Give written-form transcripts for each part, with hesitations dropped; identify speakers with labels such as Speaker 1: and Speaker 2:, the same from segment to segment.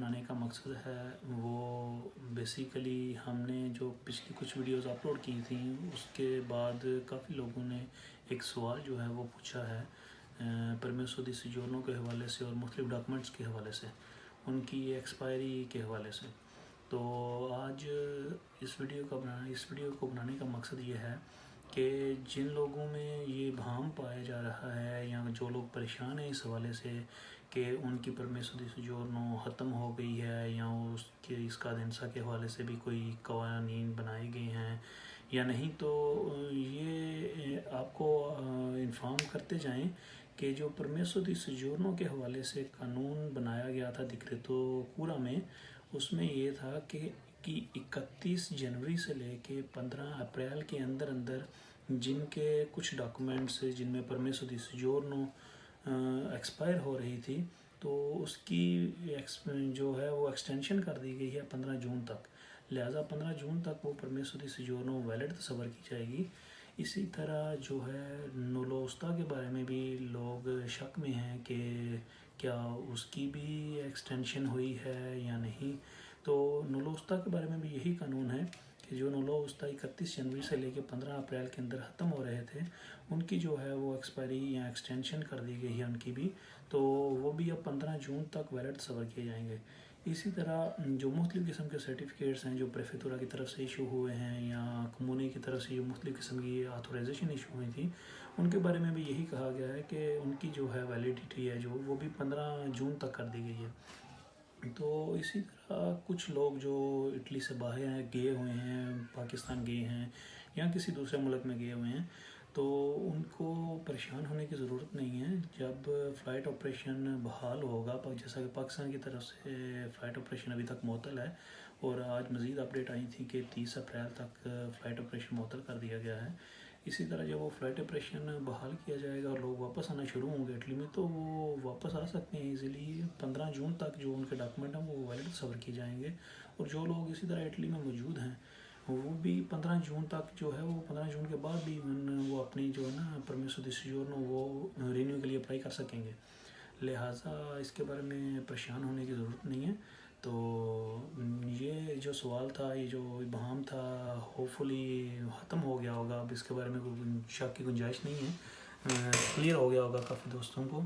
Speaker 1: बनाने का मकसद है वो बेसिकली हमने जो पिछली कुछ वीडियोस अपलोड की थी उसके बाद काफ़ी लोगों ने एक सवाल जो है वो पूछा है परमेसो दी सोजोर्नो के हवाले से और मुख्तलिफ डॉक्यूमेंट्स के हवाले से, उनकी एक्सपायरी के हवाले से। तो आज इस वीडियो को बनाने का मकसद ये है कि जिन लोगों में ये भ्रम पाया जा रहा है या जो लोग परेशान हैं इस हवाले से कि उनकी परमेसो दी सोजोर्नो ख़त्म हो गई है या उसके इसका देंसा के हवाले से भी कोई कवानीन बनाए गए हैं या नहीं, तो ये आपको इन्फॉर्म करते जाएं कि जो परमेसो दी सोजोर्नो के हवाले से कानून बनाया गया था डिक्रेतो कूरा में, उसमें ये था कि 31 जनवरी से लेके 15 अप्रैल के अंदर अंदर जिनके कुछ डॉक्यूमेंट्स जिनमें परमेसो दी सोजोर्नो एक्सपायर हो रही थी तो उसकी जो है वो एक्सटेंशन कर दी गई है 15 जून तक। लिहाजा 15 जून तक वो परमेसो दी सोजोर्नो वैलिड तस्वर की जाएगी। इसी तरह जो है नोलोस्ता के बारे में भी लोग शक में हैं कि क्या उसकी भी एक्सटेंशन हुई है या नहीं। तो नोलोस्ता के बारे में भी यही कानून है कि जो नोलोस्ता 31 जनवरी से लेकर 15 अप्रैल के अंदर ख़त्म हो रहे थे उनकी जो है वो एक्सपायरी या एक्सटेंशन कर दी गई है उनकी भी, तो वो भी अब 15 जून तक वैलिड तस्वर किए जाएंगे। इसी तरह जो मुख्तलिफ़ किस्म के सर्टिफिकेट्स हैं जो प्रेफेक्टुरा की तरफ से इशू हुए हैं या कम्यूनी की तरफ से जो मुख्तलिफ़ किस्म की ऑथोराइजेशन इशू हुई थी उनके बारे में भी यही कहा गया है कि उनकी जो है वैलिडिटी है जो वो भी 15 जून तक कर दी गई है। तो इसी तरह कुछ लोग जो इटली से बाहर गए हुए हैं, पाकिस्तान गए हैं या किसी दूसरे मुल्क में गए हुए हैं, तो उनको परेशान होने की ज़रूरत नहीं है। जब फ़्लाइट ऑपरेशन बहाल होगा, जैसा कि पाकिस्तान की तरफ से फ़्लाइट ऑपरेशन अभी तक मुअत्तल है और आज मज़ीद अपडेट आई थी कि 30 अप्रैल तक फ़्लाइट ऑपरेशन मुअत्तल कर दिया गया है। इसी तरह जब वो फ़्लाइट ऑपरेशन बहाल किया जाएगा और लोग वापस आना शुरू होंगे इटली में, तो वो वापस आ सकते हैं ईज़िली। 15 जून तक जो उनके डॉक्यूमेंट हैं वो वैलिड तस्वर किए जाएंगे और जो लोग इसी तरह इटली में मौजूद हैं वो भी 15 जून तक जो है वो 15 जून के बाद भी वो अपनी जो है ना परमेसो दी सोजोर्नो वो रिन्यू के लिए अप्लाई कर सकेंगे। लिहाजा इसके बारे में परेशान होने की ज़रूरत नहीं है। तो ये जो सवाल था, ये जो इबहम था, होपफुली ख़त्म हो गया होगा। अब इसके बारे में कोई शक की गुंजाइश नहीं है, क्लियर हो गया होगा काफ़ी दोस्तों को।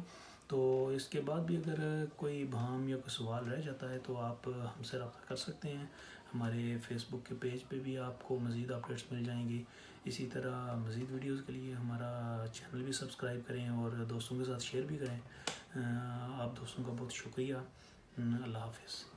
Speaker 1: तो इसके बाद भी अगर कोई इबहम या कोई सवाल रह जाता है तो आप हमसे रब्ता कर सकते हैं। हमारे फेसबुक के पेज पे भी आपको मज़ीद अपडेट्स मिल जाएंगी। इसी तरह मज़ीद वीडियोस के लिए हमारा चैनल भी सब्सक्राइब करें और दोस्तों के साथ शेयर भी करें। आप दोस्तों का बहुत शुक्रिया। अल्लाह हाफ़िज़।